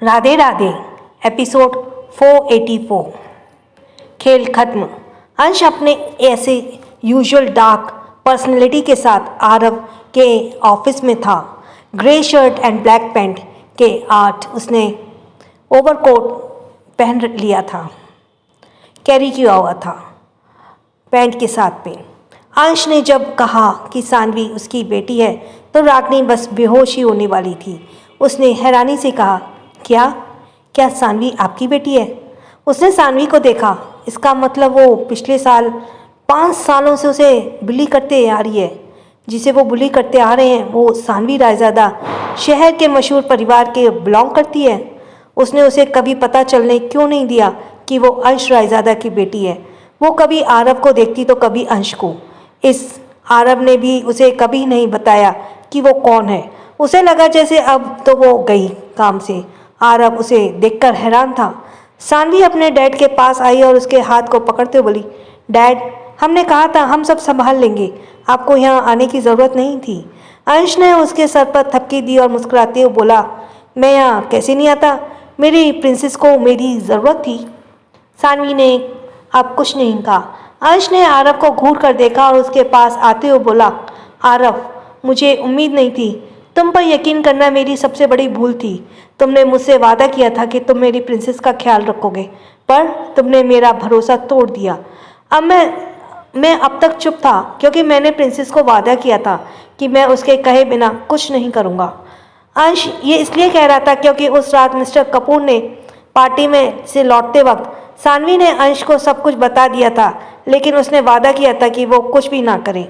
Radhe Radhe. Episode 484। खेल खत्म। अंश अपने ऐसे यूजुअल डार्क पर्सनैलिटी के साथ आरव के ऑफिस में था। Grey shirt and black pant के आठ उसने ओवरकोट पहन लिया था, कैरी किया हुआ था पैंट के साथ में। अंश ने जब कहा कि सानवी उसकी बेटी है तो रागिनी बस बेहोश ही होने वाली थी। उसने हैरानी से कहा, क्या सानवी आपकी बेटी है? उसने सानवी को देखा। इसका मतलब वो पिछले साल 5 सालों से उसे बुली करते आ रही है। जिसे वो बुली करते आ रहे हैं वो सानवी रायज़ादा शहर के मशहूर परिवार के बिलोंग करती है। उसने उसे कभी पता चलने क्यों नहीं दिया कि वो अंश रायज़ादा की बेटी है। वो कभी आरव को देखती तो कभी अंश को। इस आरव ने भी उसे कभी नहीं बताया कि वो कौन है। उसे लगा जैसे अब तो वो गई काम से। आरव उसे देखकर हैरान था। सानवी अपने डैड के पास आई और उसके हाथ को पकड़ते बोली, डैड, हमने कहा था हम सब संभाल लेंगे, आपको यहाँ आने की ज़रूरत नहीं थी। अंश ने उसके सर पर थपकी दी और मुस्कुराते हुए बोला, मैं यहाँ कैसे नहीं आता, मेरी प्रिंसेस को मेरी ज़रूरत थी। सानवी ने अब कुछ नहीं कहा। अंश ने आरव को घूर कर देखा और उसके पास आते हुए बोला, आरव, मुझे उम्मीद नहीं थी। तुम पर यकीन करना मेरी सबसे बड़ी भूल थी। तुमने मुझसे वादा किया था कि तुम मेरी प्रिंसेस का ख्याल रखोगे, पर तुमने मेरा भरोसा तोड़ दिया। अब मैं अब तक चुप था क्योंकि मैंने प्रिंसेस को वादा किया था कि मैं उसके कहे बिना कुछ नहीं करूँगा। अंश ये इसलिए कह रहा था क्योंकि उस रात मिस्टर कपूर ने पार्टी में से लौटते वक्त सानवी ने अंश को सब कुछ बता दिया था, लेकिन उसने वादा किया था कि वो कुछ भी ना करे।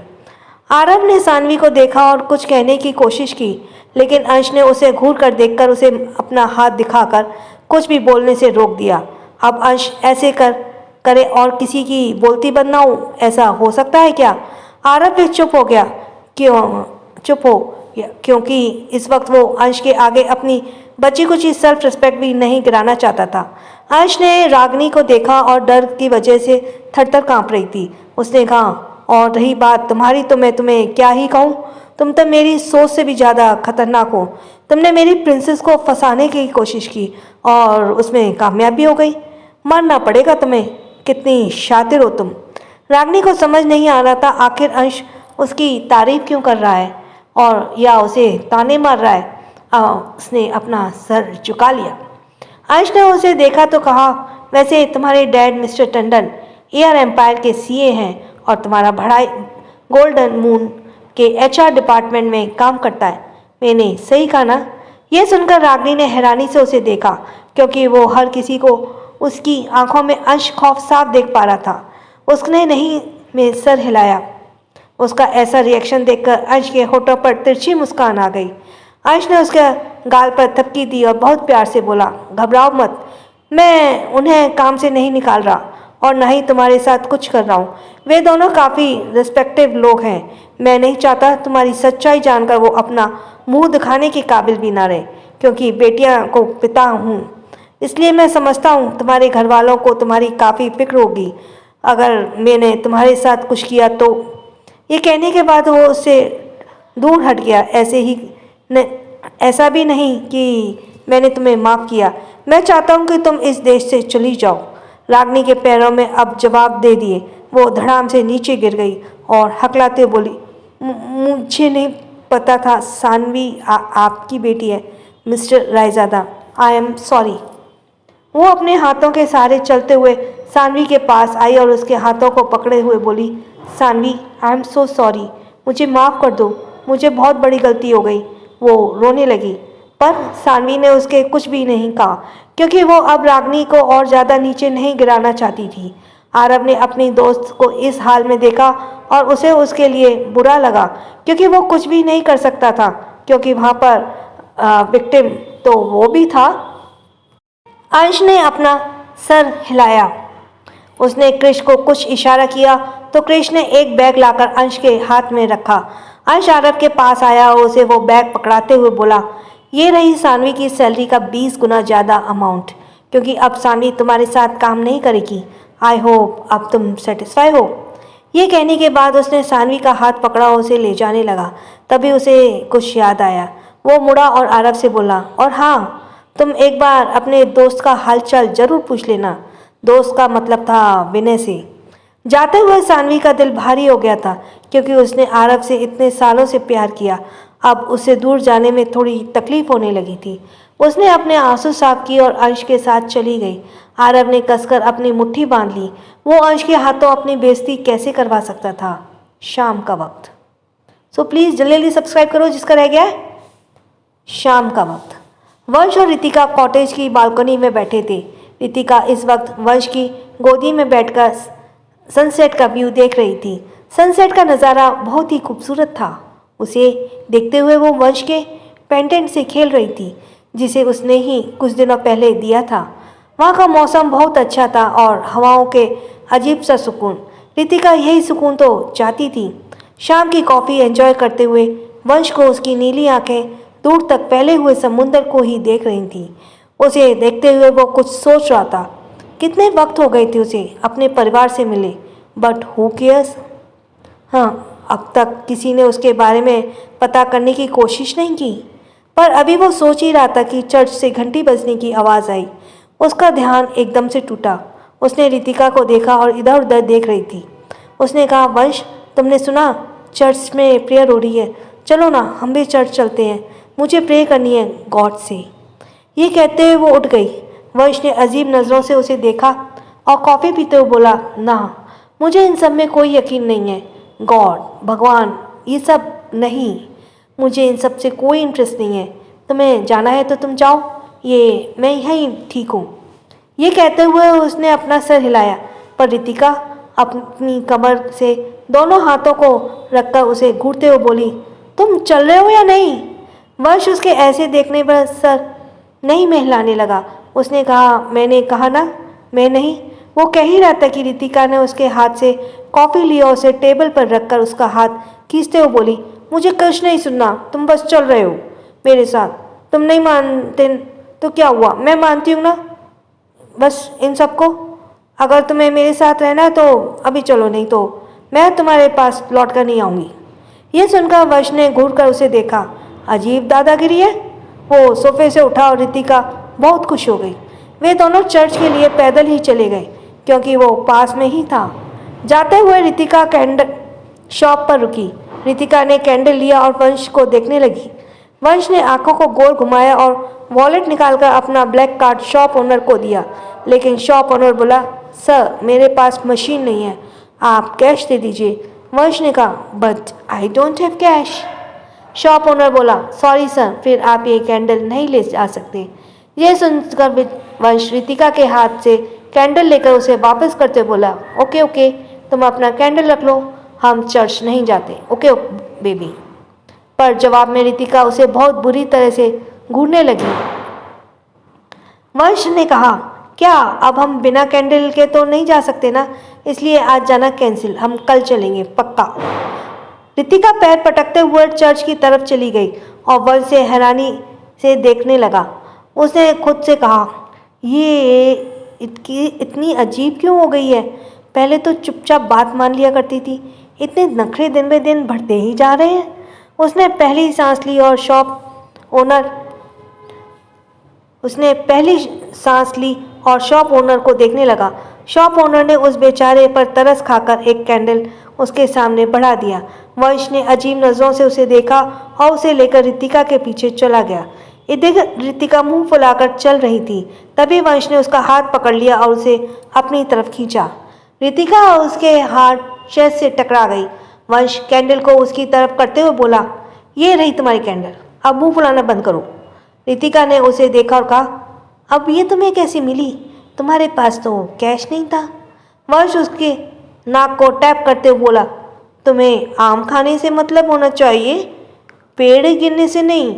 आरव ने सानवी को देखा और कुछ कहने की कोशिश की, लेकिन अंश ने उसे घूर कर देखकर उसे अपना हाथ दिखाकर कुछ भी बोलने से रोक दिया। अब अंश ऐसे करे और किसी की बोलती बंद ना हो, ऐसा हो सकता है क्या? आरव भी चुप हो गया। क्योंकि इस वक्त वो अंश के आगे अपनी बची कुची सेल्फ रिस्पेक्ट भी नहीं गिराना चाहता था। अंश ने रागिनी को देखा और डर की वजह से थर-थर काँप रही थी। उसने कहा, और रही बात तुम्हारी तो मैं तुम्हें क्या ही कहूँ, तुम तो मेरी सोच से भी ज़्यादा खतरनाक हो। तुमने मेरी प्रिंसेस को फंसाने की कोशिश की और उसमें कामयाब भी हो गई। मरना पड़ेगा तुम्हें, कितनी शातिर हो तुम। रागिनी को समझ नहीं आ रहा था आखिर अंश उसकी तारीफ क्यों कर रहा है और या उसे ताने मार रहा है। उसने अपना सर झुका लिया। अंश ने उसे देखा तो कहा, वैसे तुम्हारे dad mister Tandon Air Empire के सीए हैं और तुम्हारा भाई गोल्डन मून के एचआर डिपार्टमेंट में काम करता है। मैंने सही कहा ना? यह सुनकर रागिनी ने हैरानी से उसे देखा, क्योंकि वो हर किसी को उसकी आंखों में अंश खौफ साफ देख पा रहा था। उसने नहीं में सर हिलाया। उसका ऐसा रिएक्शन देखकर अंश के होठों पर तिरछी मुस्कान आ गई। अंश ने उसके गाल पर थपकी दी और बहुत प्यार से बोला, घबराओ मत, मैं उन्हें काम से नहीं निकाल रहा और ना ही तुम्हारे साथ कुछ कर रहा हूँ। वे दोनों काफ़ी रिस्पेक्टिव लोग हैं। मैं नहीं चाहता तुम्हारी सच्चाई जानकर वो अपना मुंह दिखाने के काबिल भी ना रहे, क्योंकि बेटियां को पिता हूँ। इसलिए मैं समझता हूँ तुम्हारे घर वालों को तुम्हारी काफ़ी फिक्र होगी अगर मैंने तुम्हारे साथ कुछ किया तो। ये कहने के बाद वो उससे दूर हट गया। ऐसा भी नहीं कि मैंने तुम्हें माफ़ किया। मैं चाहता हूँ कि तुम इस देश से चली जाओ। रागिनी के पैरों में अब जवाब दे दिए। वो धड़ाम से नीचे गिर गई और हकलाते बोली, मुझे नहीं पता था सानवी आपकी बेटी है mister Raizada. I am sorry. वो अपने हाथों के सहारे चलते हुए सानवी के पास आई और उसके हाथों को पकड़े हुए बोली, Saanvi, I am so sorry, मुझे माफ़ कर दो, मुझे बहुत बड़ी गलती हो गई। वो रोने लगी, पर सानवी ने उसके कुछ भी नहीं कहा, क्योंकि वो अब रागिनी को और ज़्यादा नीचे नहीं गिराना चाहती थी। आरव ने अपनी दोस्त को इस हाल में देखा और उसे उसके लिए बुरा लगा, क्योंकि वो कुछ भी नहीं कर सकता था, क्योंकि वहाँ पर विक्टिम तो वो भी था। अंश ने अपना सर हिलाया। उसने क्रिश को कुछ इशारा किया तो क्रिश ने एक बैग लाकर अंश के हाथ में रखा। अंश आरव के पास आया और उसे वो बैग पकड़ाते हुए बोला, ये रही सानवी की सैलरी का 20 गुना ज़्यादा अमाउंट, क्योंकि अब सानवी तुम्हारे साथ काम नहीं करेगी। आई होप अब तुम सेटिस्फाई हो। ये कहने के बाद उसने सानवी का हाथ पकड़ा और उसे ले जाने लगा। तभी उसे कुछ याद आया। वो मुड़ा और आरव से बोला, और हाँ, तुम एक बार अपने दोस्त का हालचाल जरूर पूछ लेना। दोस्त का मतलब था विनय से। जाते हुए सानवी का दिल भारी हो गया था, क्योंकि उसने आरव से इतने सालों से प्यार किया। अब उससे दूर जाने में थोड़ी तकलीफ होने लगी थी। उसने अपने आंसू साफ किए और अंश के साथ चली गई। आरव ने कसकर अपनी मुट्ठी बांध ली। वो अंश के हाथों अपनी बेइज्जती कैसे करवा सकता था। शाम का वक्त। सो प्लीज़ जल्दी जल्दी सब्सक्राइब करो जिसका रह गया है। शाम का वक्त। वंश और रितिका कॉटेज की बालकनी में बैठे थे। रितिका इस वक्त वंश की गोदी में बैठकर सनसेट का व्यू देख रही थी। सनसेट का नज़ारा बहुत ही खूबसूरत था। उसे देखते हुए वो वंश के पेंडेंट से खेल रही थी, जिसे उसने ही कुछ दिनों पहले दिया था। वहाँ का मौसम बहुत अच्छा था और हवाओं के अजीब सा सुकून। रितिका यही सुकून तो चाहती थी। शाम की कॉफ़ी एंजॉय करते हुए वंश को उसकी नीली आंखें दूर तक फैले हुए समुंदर को ही देख रही थी। उसे देखते हुए वो कुछ सोच रहा था। कितने वक्त हो गए थे उसे अपने परिवार से मिले, बट हु केयर्स। हाँ, अब तक किसी ने उसके बारे में पता करने की कोशिश नहीं की। पर अभी वो सोच ही रहा था कि चर्च से घंटी बजने की आवाज़ आई। उसका ध्यान एकदम से टूटा। उसने रितिका को देखा और इधर उधर देख रही थी। उसने कहा, वंश, तुमने सुना? चर्च में प्रेयर हो रही है। चलो ना, हम भी चर्च चलते हैं। मुझे प्रे करनी है गॉड से। ये कहते हुए वो उठ गई। वंश ने अजीब नज़रों से उसे देखा और कॉफ़ी पीते हुए बोला, ना, मुझे इन सब में कोई यकीन नहीं है। गॉड, भगवान, ये सब नहीं। मुझे इन सब से कोई इंटरेस्ट नहीं है। तुम्हें जाना है तो तुम जाओ, ये मैं यहीं ठीक हूँ। ये कहते हुए उसने अपना सर हिलाया, पर रितिका अपनी कमर से दोनों हाथों को रखकर उसे घूरते हुए बोली, तुम चल रहे हो या नहीं? वंश उसके ऐसे देखने पर सर नहीं महलाने लगा। उसने कहा, मैंने कहा ना, मैं नहीं। वो कह ही रहा था कि रितिका ने उसके हाथ से कॉफ़ी लिया और उसे टेबल पर रखकर उसका हाथ खींचते हुए बोली, मुझे कुछ नहीं सुनना, तुम बस चल रहे हो मेरे साथ। तुम नहीं मानते तो क्या हुआ, मैं मानती हूँ ना। बस इन सबको, अगर तुम्हें मेरे साथ रहना है तो अभी चलो, नहीं तो मैं तुम्हारे पास लौट कर नहीं आऊँगी। ये सुनकर वंश ने घूर कर उसे देखा। अजीब दादागिरी है। वो सोफे से उठा और रितिका बहुत खुश हो गई। वे दोनों चर्च के लिए पैदल ही चले गए, क्योंकि वो पास में ही था। जाते हुए रितिका कैंडल शॉप पर रुकी। रितिका ने कैंडल लिया और वंश को देखने लगी। वंश ने आंखों को गोल घुमाया और वॉलेट निकालकर अपना ब्लैक कार्ड शॉप ओनर को दिया, लेकिन शॉप ओनर बोला, सर, मेरे पास मशीन नहीं है, आप कैश दे दीजिए। वंश ने कहा, but I don't have cash. Shop owner बोला, सॉरी सर, फिर आप ये कैंडल नहीं ले जा सकते। यह सुनकर वंश रितिका के हाथ से कैंडल लेकर उसे वापस करते बोला, ओके ओके, तुम अपना कैंडल रख लो, हम चर्च नहीं जाते। Okay baby. पर जवाब में रितिका उसे बहुत बुरी तरह से घूरने लगी। वंश ने कहा, क्या अब हम बिना कैंडल के तो नहीं जा सकते ना, इसलिए आज जाना कैंसिल, हम कल चलेंगे पक्का। रितिका पैर पटकते हुए चर्च की तरफ चली गई और वंश से हैरानी से देखने लगा। उसने खुद से कहा, ये इतनी अजीब क्यों हो गई है? पहले तो चुपचाप बात मान लिया करती थी, इतने नखरे दिन ब दिन बढ़ते ही जा रहे हैं। उसने पहली सांस ली और शॉप ओनर को देखने लगा। शॉप ओनर ने उस बेचारे पर तरस खाकर एक कैंडल उसके सामने बढ़ा दिया। वंश ने अजीब नज़रों से उसे देखा और उसे लेकर रितिका के पीछे चला गया। इधर रितिका मुंह फुलाकर चल रही थी। तभी वंश ने उसका हाथ पकड़ लिया और उसे अपनी तरफ खींचा। रितिका उसके हाथ चेस्ट से टकरा गई। वंश कैंडल को उसकी तरफ करते हुए बोला, ये रही तुम्हारी कैंडल, अब मुंह फुलाना बंद करो। रितिका ने उसे देखा और कहा, अब ये तुम्हें कैसी मिली? तुम्हारे पास तो कैश नहीं था। वंश उसके नाक को टैप करते हुए बोला, तुम्हें आम खाने से मतलब होना चाहिए, पेड़ गिरने से नहीं।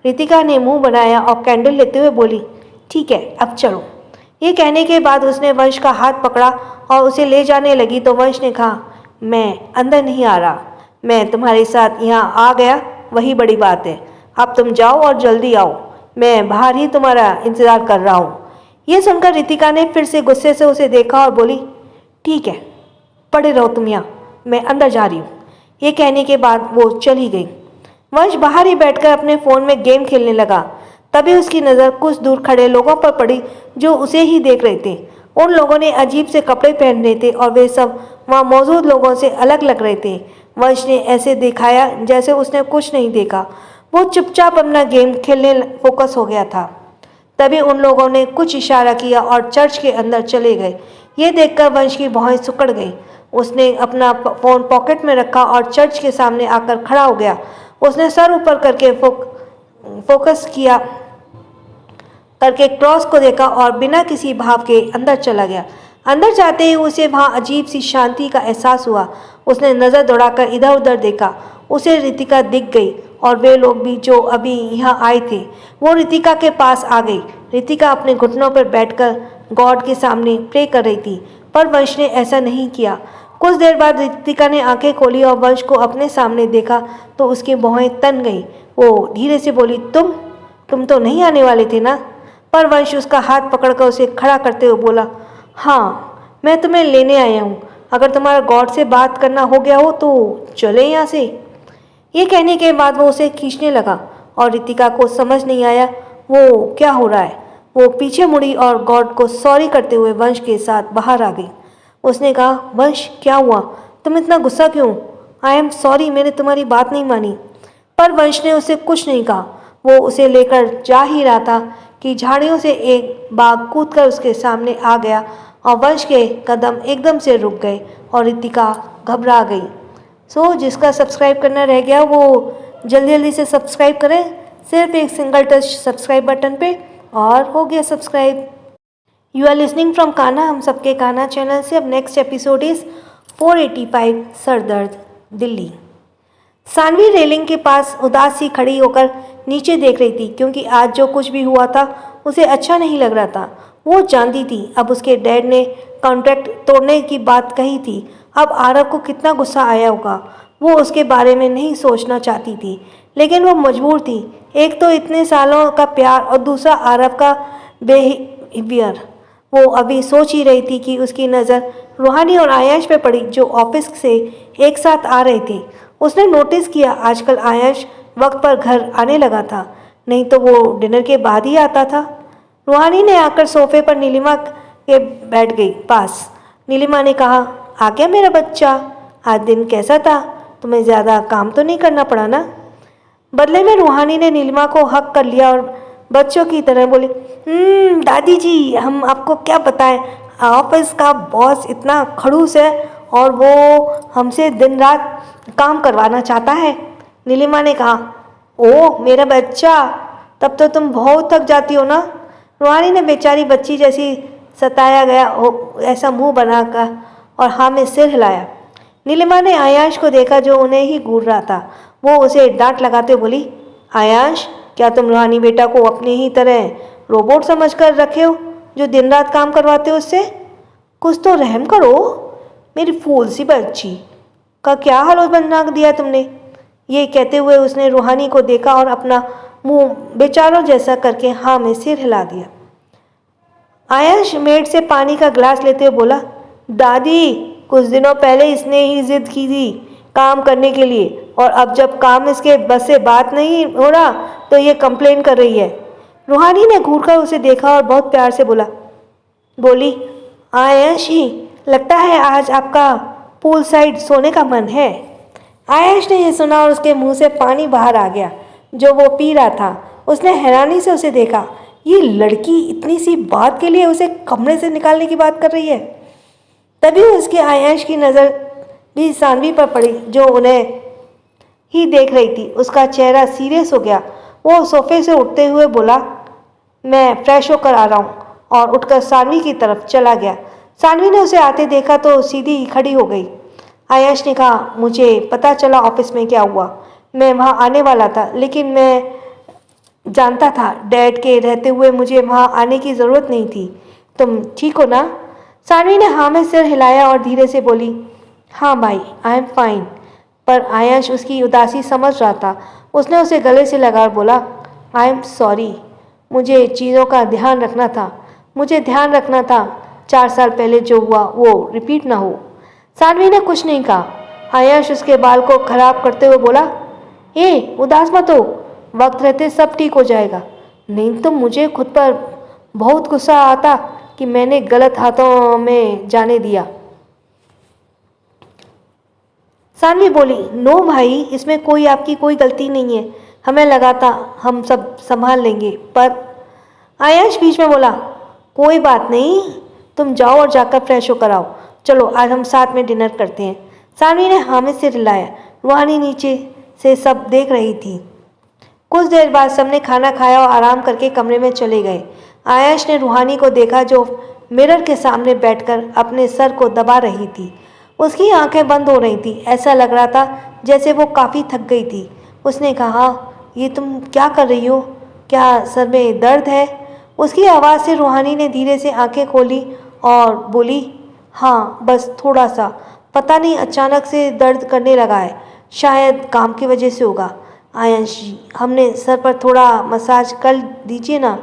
रितिका ने मुंह बनाया और कैंडल लेते हुए बोली, ठीक है, अब चलो। ये कहने के बाद उसने वंश का हाथ पकड़ा और उसे ले जाने लगी तो वंश ने कहा, मैं अंदर नहीं आ रहा, मैं तुम्हारे साथ यहाँ आ गया, वही बड़ी बात है। अब तुम जाओ और जल्दी आओ, मैं बाहर ही तुम्हारा इंतज़ार कर रहा हूँ। ये सुनकर रितिका ने फिर से गुस्से से उसे देखा और बोली, ठीक है, पड़े रहो तुम यहाँ, मैं अंदर जा रही हूँ। ये कहने के बाद वो चली गई। वंश बाहर ही बैठकर अपने फ़ोन में गेम खेलने लगा। तभी उसकी नज़र कुछ दूर खड़े लोगों पर पड़ी जो उसे ही देख रहे थे। उन लोगों ने अजीब से कपड़े पहने थे और वे सब वहाँ मौजूद लोगों से अलग लग रहे थे। वंश ने ऐसे दिखाया जैसे उसने कुछ नहीं देखा। वो चुपचाप अपना गेम खेलने फोकस हो गया था। तभी उन लोगों ने कुछ इशारा किया और चर्च के अंदर चले गए। ये देखकर वंश की भौहें सिकुड़ गई। उसने अपना फ़ोन पॉकेट में रखा और चर्च के सामने आकर खड़ा हो गया। उसने सर ऊपर करके फोकस किया करके क्रॉस को देखा और बिना किसी भाव के अंदर चला गया। अंदर जाते ही उसे वहाँ अजीब सी शांति का एहसास हुआ। उसने नज़र दौड़ाकर इधर उधर देखा। उसे रितिका दिख गई और वे लोग भी जो अभी यहाँ आए थे वो रितिका के पास आ गई। रितिका अपने घुटनों पर बैठकर गॉड के सामने प्रे कर रही थी, पर वंश ने ऐसा नहीं किया। कुछ देर बाद रितिका ने आंखें खोली और वंश को अपने सामने देखा तो उसकी भौहें तन गई। वो धीरे से बोली, तुम तो नहीं आने वाले थे ना? पर वंश उसका हाथ पकड़कर उसे खड़ा करते हुए बोला, हाँ, मैं तुम्हें लेने आया हूँ। अगर तुम्हारा गॉड से बात करना हो गया हो तो चले यहाँ से। ये कहने के बाद वो उसे खींचने लगा और रितिका को समझ नहीं आया वो क्या हो रहा है। वो पीछे मुड़ी और गॉड को सॉरी करते हुए वंश के साथ बाहर आ गई। उसने कहा, वंश क्या हुआ? तुम इतना गुस्सा क्यों? आई एम सॉरी, मैंने तुम्हारी बात नहीं मानी। पर वंश ने उसे कुछ नहीं कहा। वो उसे लेकर जा ही रहा था कि झाड़ियों से एक बाघ कूदकर उसके सामने आ गया और वंश के कदम एकदम से रुक गए और रितिका घबरा गई। जिसका सब्सक्राइब करना रह गया वो जल्दी जल्दी से सब्सक्राइब करें, सिर्फ एक सिंगल टच सब्सक्राइब बटन पे और हो गया subscribe. You are listening from Kanha, हम सबके कान्हा चैनल से। अब नेक्स्ट एपिसोड इज़ 485 सरदर्द दिल्ली। सानवी रेलिंग के पास उदास सी खड़ी होकर नीचे देख रही थी, क्योंकि आज जो कुछ भी हुआ था उसे अच्छा नहीं लग रहा था। वो जानती थी अब उसके डैड ने कॉन्ट्रैक्ट तोड़ने की बात कही थी। अब आरव को कितना गुस्सा आया होगा। वो उसके बारे में नहीं सोचना चाहती थी, लेकिन वो मजबूर थी। एक तो इतने सालों का प्यार और दूसरा आरव का बिहेवियर। वो अभी सोच ही रही थी कि उसकी नज़र रूहानी और आयश पे पड़ी, जो ऑफिस से एक साथ आ रहे थे। उसने नोटिस किया आजकल आयश वक्त पर घर आने लगा था, नहीं तो वो डिनर के बाद ही आता था। रूहानी ने आकर सोफे पर नीलिमा के बैठ गई पास। नीलिमा ने कहा, आ गया मेरा बच्चा, आज दिन कैसा था? तुम्हें ज़्यादा काम तो नहीं करना पड़ा ना? बदले में रूहानी ने नीलिमा को हक कर लिया और बच्चों की तरह बोली, दादी जी, हम आपको क्या बताएं, ऑफिस का बॉस इतना खड़ूस है और वो हमसे दिन रात काम करवाना चाहता है। नीलिमा ने कहा, ओह मेरा बच्चा, तब तो तुम बहुत थक जाती हो ना? रूहानी ने बेचारी बच्ची जैसी सताया गया ऐसा मुंह बनाकर और हाँ में सिर हिलाया। नीलिमा ने आयांश को देखा जो उन्हें ही घूर रहा था। वो उसे डांट लगाते बोली, आयांश, क्या तुम रूहानी बेटा को अपनी ही तरह रोबोट समझ कर रखे हो जो दिन रात काम करवाते हो उससे? कुछ तो रहम करो, मेरी फूल सी बच्ची का क्या हाल बना दिया तुमने। ये कहते हुए उसने रूहानी को देखा और अपना मुंह बेचारों जैसा करके हाँ में सिर हिला दिया। आयश मेड से पानी का गिलास लेते हुए बोला, दादी, कुछ दिनों पहले इसने ही जिद की थी काम करने के लिए, और अब जब काम इसके बस से बात नहीं हो रहा तो ये कंप्लेन कर रही है। रूहानी ने घूरकर उसे देखा और बहुत प्यार से बोली, आयश ही लगता है आज आपका पूल साइड सोने का मन है। आयश ने यह सुना और उसके मुंह से पानी बाहर आ गया जो वो पी रहा था। उसने हैरानी से उसे देखा, ये लड़की इतनी सी बात के लिए उसे कमरे से निकालने की बात कर रही है। तभी उसकी आयश की नज़र भी सानवी पर पड़ी जो उन्हें ही देख रही थी। उसका चेहरा सीरियस हो गया। वो सोफे से उठते हुए बोला, मैं फ्रेश होकर आ रहा हूँ, और उठकर सानवी की तरफ चला गया। सानवी ने उसे आते देखा तो सीधी खड़ी हो गई। आयश ने कहा, मुझे पता चला ऑफिस में क्या हुआ। मैं वहाँ आने वाला था, लेकिन मैं जानता था डैड के रहते हुए मुझे वहाँ आने की ज़रूरत नहीं थी। तुम ठीक हो ना? सानवी ने हाँ में सिर हिलाया और धीरे से बोली, हाँ भाई, आई एम फाइन। पर आयश उसकी उदासी समझ रहा था। उसने उसे गले से लगाकर बोला, आई एम सॉरी, मुझे चीज़ों का ध्यान रखना था। मुझे ध्यान रखना था 4 साल पहले जो हुआ वो रिपीट ना हो। सानवी ने कुछ नहीं कहा। आयश उसके बाल को खराब करते हुए बोला, उदास मत हो, वक्त रहते सब ठीक हो जाएगा। नहीं तो मुझे खुद पर बहुत गुस्सा आता कि मैंने गलत हाथों में जाने दिया। सानवी बोली, नो भाई, इसमें कोई आपकी कोई गलती नहीं है। हमें लगा था हम सब संभाल लेंगे, पर आयश बीच में बोला, कोई बात नहीं, तुम जाओ और जाकर फ्रेश होकर आओ। चलो आज हम साथ में डिनर करते हैं। सानवी ने हामिद से रिलाया। रूहानी नीचे से सब देख रही थी। कुछ देर बाद सबने खाना खाया और आराम करके कमरे में चले गए। आयश ने रूहानी को देखा जो मिरर के सामने बैठकर अपने सर को दबा रही थी। उसकी आंखें बंद हो रही थी। ऐसा लग रहा था जैसे वो काफ़ी थक गई थी। उसने कहा, ये तुम क्या कर रही हो? क्या सर में दर्द है? उसकी आवाज़ से रूहानी ने धीरे से आंखें खोली और बोली, हाँ बस थोड़ा सा, पता नहीं अचानक से दर्द करने लगा है, शायद काम की वजह से होगा। आयश जी, हमने सर पर थोड़ा मसाज कर दीजिए ना,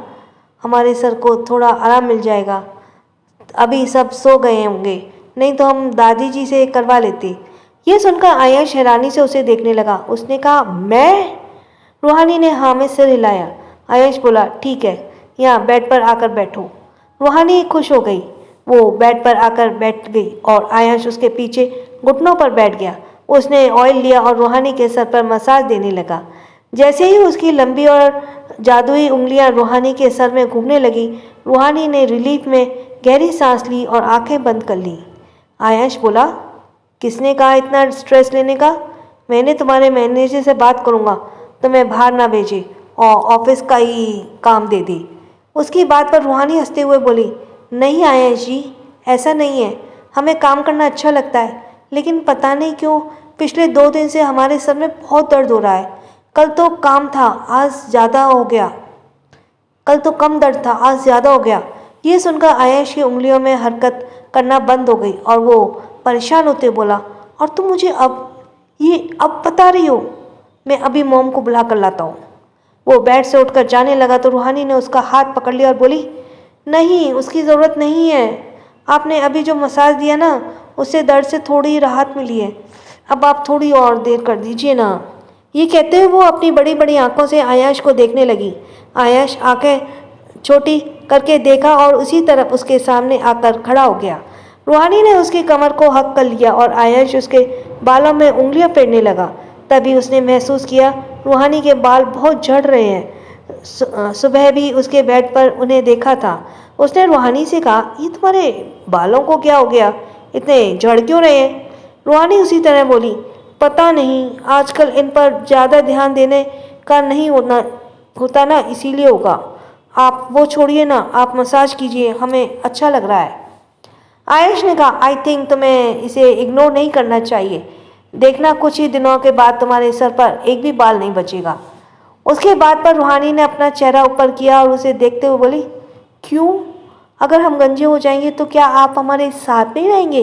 हमारे सर को थोड़ा आराम मिल जाएगा। अभी सब सो गए होंगे, नहीं तो हम दादी जी से करवा लेते। ये सुनकर आयश हैरानी से उसे देखने लगा। उसने कहा, मैं? रूहानी ने हाँ में सिर हिलाया। आयश बोला, ठीक है, यहाँ बेड पर आकर बैठो। रूहानी खुश हो गई। वो बेड पर आकर बैठ गई और आयश उसके पीछे घुटनों पर बैठ गया। उसने ऑयल लिया और रूहानी के सर पर मसाज देने लगा। जैसे ही उसकी लंबी और जादुई उंगलियां रूहानी के सर में घूमने लगी, रूहानी ने रिलीफ में गहरी सांस ली और आंखें बंद कर ली। आयश बोला, किसने कहा इतना स्ट्रेस लेने का? मैंने तुम्हारे मैनेजर से बात करूँगा, तुम्हें बाहर ना भेजे और ऑफिस का ही काम दे दे। उसकी बात पर रूहानी हंसते हुए बोली, नहीं आयश जी, ऐसा नहीं है, हमें काम करना अच्छा लगता है, लेकिन पता नहीं क्यों पिछले 2 दिन से हमारे सर में बहुत दर्द हो रहा है। कल तो काम था, आज ज़्यादा हो गया। कल तो कम दर्द था, आज ज़्यादा हो गया। ये सुनकर आयश की उंगलियों में हरकत करना बंद हो गई और वो परेशान होते बोला, और तुम मुझे अब बता रही हो? मैं अभी मॉम को बुला कर लाता हूँ। वो बेड से उठकर जाने लगा तो रूहानी ने उसका हाथ पकड़ लिया और बोली, नहीं, उसकी ज़रूरत नहीं है। आपने अभी जो मसाज दिया ना, उससे दर्द से थोड़ी राहत मिली है। अब आप थोड़ी और देर कर दीजिए ना। ये कहते हुए वो अपनी बड़ी बड़ी आंखों से आयश को देखने लगी। आयश आंखें छोटी करके देखा और उसी तरफ उसके सामने आकर खड़ा हो गया। रूहानी ने उसकी कमर को हक कर लिया और आयश उसके बालों में उंगलियां फेरने लगा। तभी उसने महसूस किया रूहानी के बाल बहुत झड़ रहे हैं। सुबह भी उसके बेड पर उन्हें देखा था। उसने रूहानी से कहा, ये तुम्हारे बालों को क्या हो गया, इतने झड़ क्यों रहे हैं? रूहानी उसी तरह बोली, पता नहीं, आजकल इन पर ज़्यादा ध्यान देने का नहीं होता ना, इसीलिए होगा। आप वो छोड़िए ना, आप मसाज कीजिए, हमें अच्छा लग रहा है। आयश ने कहा, आई थिंक तुम्हें इसे इग्नोर नहीं करना चाहिए। देखना, कुछ ही दिनों के बाद तुम्हारे सर पर एक भी बाल नहीं बचेगा। उसके बाद पर रूहानी ने अपना चेहरा ऊपर किया और उसे देखते हुए बोली, क्यों? अगर हम गंजे हो जाएंगे तो क्या आप हमारे साथ नहीं रहेंगे?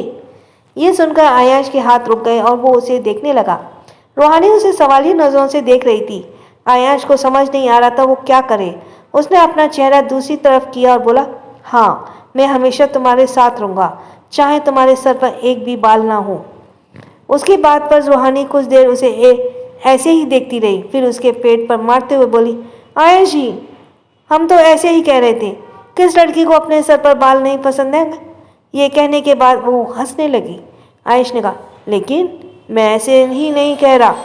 ये सुनकर आयश के हाथ रुक गए और वो उसे देखने लगा। रूहानी उसे सवालिया नज़रों से देख रही थी। आयश को समझ नहीं आ रहा था वो क्या करे। उसने अपना चेहरा दूसरी तरफ किया और बोला, हाँ, मैं हमेशा तुम्हारे साथ रहूँगा, चाहे तुम्हारे सर पर एक भी बाल ना हो। उसकी बात पर रूहानी कुछ देर उसे ऐसे ही देखती रही, फिर उसके पेट पर मारते हुए बोली, आयश जी, हम तो ऐसे ही कह रहे थे, किस लड़की को अपने सर पर बाल नहीं पसंद है? ये कहने के बाद वो हंसने लगी। आयश ने कहा, लेकिन मैं ऐसे ही नहीं कह रहा,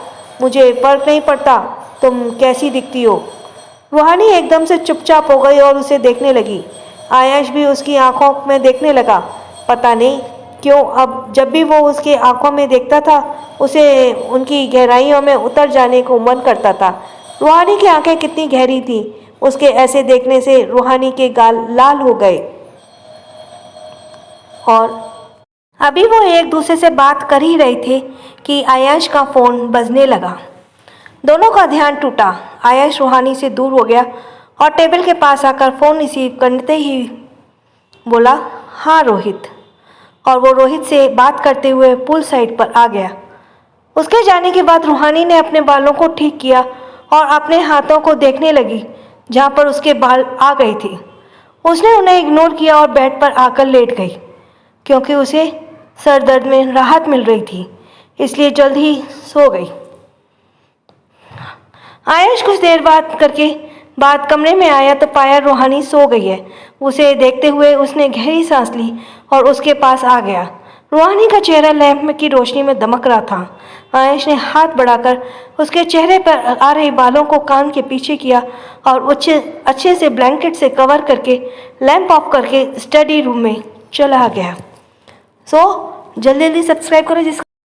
मुझे फर्क नहीं पड़ता तुम कैसी दिखती हो। रूहानी एकदम से चुपचाप हो गई और उसे देखने लगी। आयश भी उसकी आंखों में देखने लगा। पता नहीं क्यों अब जब भी वो उसके आंखों में देखता था, उसे उनकी गहराइयों में उतर जाने को मन करता था। रूहानी की आंखें कितनी गहरी थी, उसके ऐसे देखने से रूहानी के गाल लाल हो गए और अभी वो एक दूसरे से बात कर ही रहे थे कि आयश का फ़ोन बजने लगा। दोनों का ध्यान टूटा। आयश रूहानी से दूर हो गया और टेबल के पास आकर फ़ोन रिसीव करते ही बोला, हाँ रोहित। और वो रोहित से बात करते हुए पूल साइड पर आ गया। उसके जाने के बाद रूहानी ने अपने बालों को ठीक किया और अपने हाथों को देखने लगी जहाँ पर उसके बाल आ गए थे। उसने उन्हें इग्नोर किया और बेड पर आकर लेट गई। क्योंकि उसे सर दर्द में राहत मिल रही थी, इसलिए जल्द ही सो गई। आयश कुछ देर बात करके बाद कमरे में आया तो पाया रूहानी सो गई है। उसे देखते हुए उसने गहरी सांस ली और उसके पास आ गया। रूहानी का चेहरा लैंप की रोशनी में दमक रहा था। आयश ने हाथ बढ़ाकर उसके चेहरे पर आ रहे बालों को कान के पीछे किया और अच्छे से ब्लैंकेट से कवर करके लैंप ऑफ करके स्टडी रूम में चला गया। जल्दी जल्दी सब्सक्राइब करो जिस